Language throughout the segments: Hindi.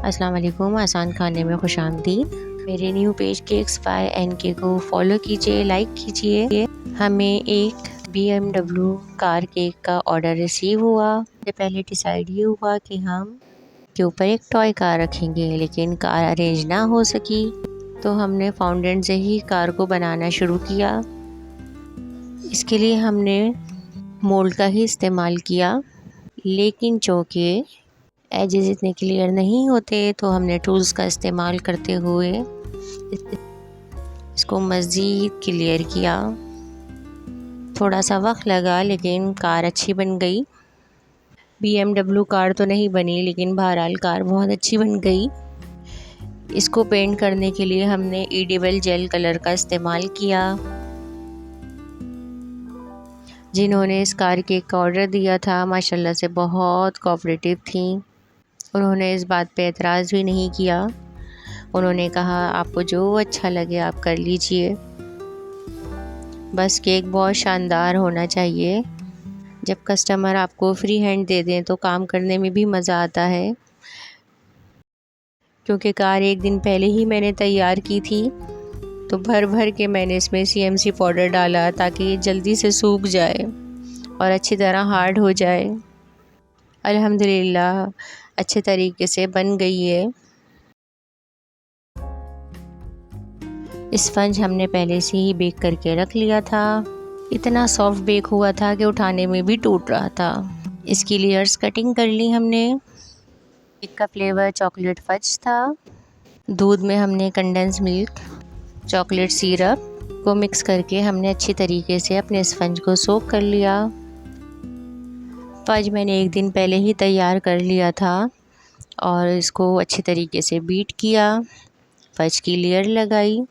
अस्सलाम वालेकुम। आसान खाने में खुशामदीद। मेरे new page cakes by NK को फॉलो कीजिए, लाइक कीजिए। हमें एक BMW कार केक का ऑर्डर रिसीव हुआ। इससे पहले डिसाइड ये हुआ कि हम के ऊपर एक टॉय कार रखेंगे, लेकिन कार अरेंज ना हो सकी तो हमने फाउंडेंट से ही कार को बनाना शुरू किया। इसके लिए हमने मोल्ड का ही इस्तेमाल किया, लेकिन चूँकि एजेस इतने क्लियर नहीं होते तो हमने टूल्स का इस्तेमाल करते हुए इसको मज़ीद क्लियर किया। थोड़ा सा वक्त लगा, लेकिन कार अच्छी बन गई। BMW कार तो नहीं बनी, लेकिन बहरहाल कार बहुत अच्छी बन गई। इसको पेंट करने के लिए हमने एडिबल जेल कलर का इस्तेमाल किया। जिन्होंने इस कार केक का ऑर्डर दिया था माशाल्लाह से बहुत कोऑपरेटिव थी। उन्होंने इस बात पे एतराज़ भी नहीं किया। उन्होंने कहा आपको जो अच्छा लगे आप कर लीजिए, बस केक बहुत शानदार होना चाहिए। जब कस्टमर आपको फ्री हैंड दे दें तो काम करने में भी मज़ा आता है। क्योंकि कार एक दिन पहले ही मैंने तैयार की थी, तो भर भर के मैंने इसमें CMC पाउडर डाला ताकि ये जल्दी से सूख जाए और अच्छी तरह हार्ड हो जाए। अल्हम्दुलिल्लाह अच्छे तरीके से बन गई है। स्पंज हमने पहले से ही बेक करके रख लिया था। इतना सॉफ्ट बेक हुआ था कि उठाने में भी टूट रहा था। इसकी लेयर्स कटिंग कर ली हमने। केक का फ्लेवर चॉकलेट फज था। दूध में हमने कंडेंस मिल्क, चॉकलेट सिरप को मिक्स करके हमने अच्छी तरीके से अपने स्पंज को सोक कर लिया। फज मैंने एक दिन पहले ही तैयार कर लिया था और इसको अच्छी तरीके से बीट किया। फज की लेयर लगाई।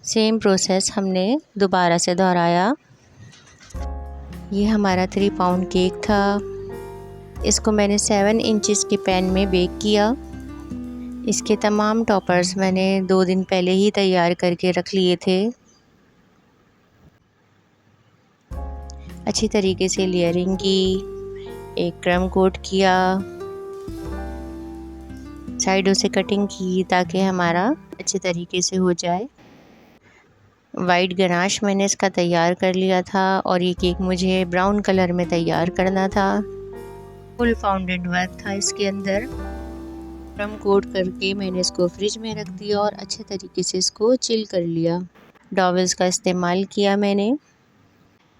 सेम प्रोसेस हमने दोबारा से दोहराया। ये हमारा 3 पाउंड केक था। इसको मैंने 7 इंचेस के पैन में बेक किया। इसके तमाम टॉपर्स मैंने 2 दिन पहले ही तैयार करके रख लिए थे। अच्छी तरीके से लेयरिंग की, एक क्रम कोट किया, साइडों से कटिंग की ताकि हमारा अच्छे तरीके से हो जाए। वाइट गनाश मैंने इसका तैयार कर लिया था और ये केक मुझे ब्राउन कलर में तैयार करना था। फुल फाउंडेंट वर्क था इसके अंदर। क्रम कोट करके मैंने इसको फ्रिज में रख दिया और अच्छे तरीके से इसको चिल कर लिया। डॉवल्स का इस्तेमाल किया मैंने।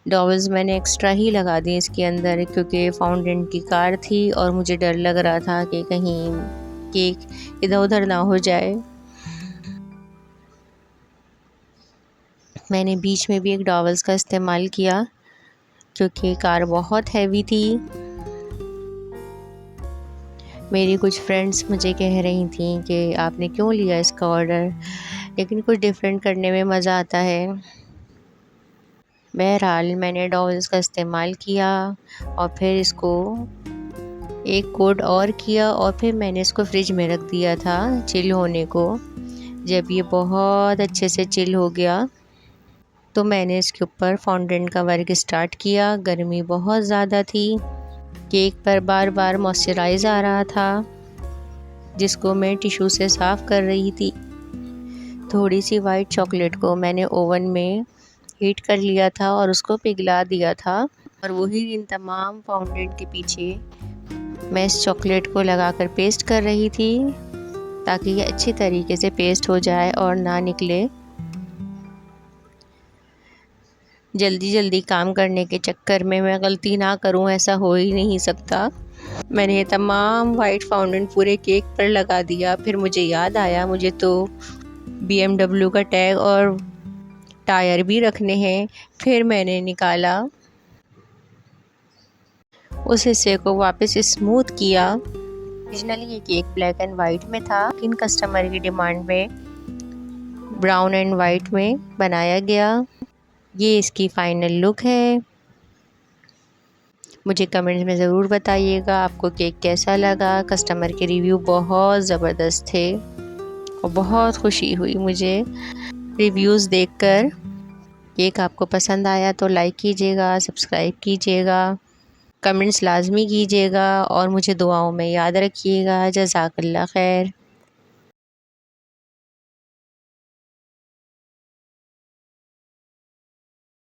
डॉवल्स मैंने एक्स्ट्रा ही लगा दी इसके अंदर, क्योंकि फाउंडेंट की कार थी और मुझे डर लग रहा था कि कहीं केक इधर उधर ना हो जाए। मैंने बीच में भी एक डॉवल्स का इस्तेमाल किया क्योंकि कार बहुत हैवी थी। मेरी कुछ फ्रेंड्स मुझे कह रही थी कि आपने क्यों लिया इसका ऑर्डर, लेकिन कुछ डिफरेंट करने में मज़ा आता है। बहरहाल मैंने डॉवल्स का इस्तेमाल किया और फिर इसको एक कोट और किया और फिर मैंने इसको फ्रिज में रख दिया था चिल होने को। जब ये बहुत अच्छे से चिल हो गया तो मैंने इसके ऊपर फॉन्डेंट का वर्क स्टार्ट किया। गर्मी बहुत ज़्यादा थी। केक पर बार बार मॉइस्चराइज़ आ रहा था, जिसको मैं टिश्यू से साफ़ कर रही थी। थोड़ी सी वाइट चॉकलेट को मैंने ओवन में हीट कर लिया था और उसको पिघला दिया था, और वही इन तमाम फॉन्डेंट के पीछे मैं इस चॉकलेट को लगाकर पेस्ट कर रही थी ताकि ये अच्छी तरीके से पेस्ट हो जाए और ना निकले। जल्दी जल्दी काम करने के चक्कर में मैं गलती ना करूं, ऐसा हो ही नहीं सकता। मैंने ये तमाम वाइट फाउंडेंट पूरे केक पर लगा दिया। फिर मुझे याद आया मुझे तो BMW का टैग और टायर भी रखने हैं। फिर मैंने निकाला, उस हिस्से को वापस स्मूथ किया। ओरिजिनली ये केक ब्लैक एंड वाइट में था, लेकिन कस्टमर की डिमांड में ब्राउन एंड वाइट में बनाया गया। ये इसकी फ़ाइनल लुक है। मुझे कमेंट्स में ज़रूर बताइएगा आपको केक कैसा लगा। कस्टमर के रिव्यू बहुत ज़बरदस्त थे और बहुत खुशी हुई मुझे। रिव्यूज़ देखकर। केक आपको पसंद आया तो लाइक कीजिएगा, सब्सक्राइब कीजिएगा, कमेंट्स लाज़मी कीजिएगा और मुझे दुआओं में याद रखिएगा। जज़ाकल्लाह खैर।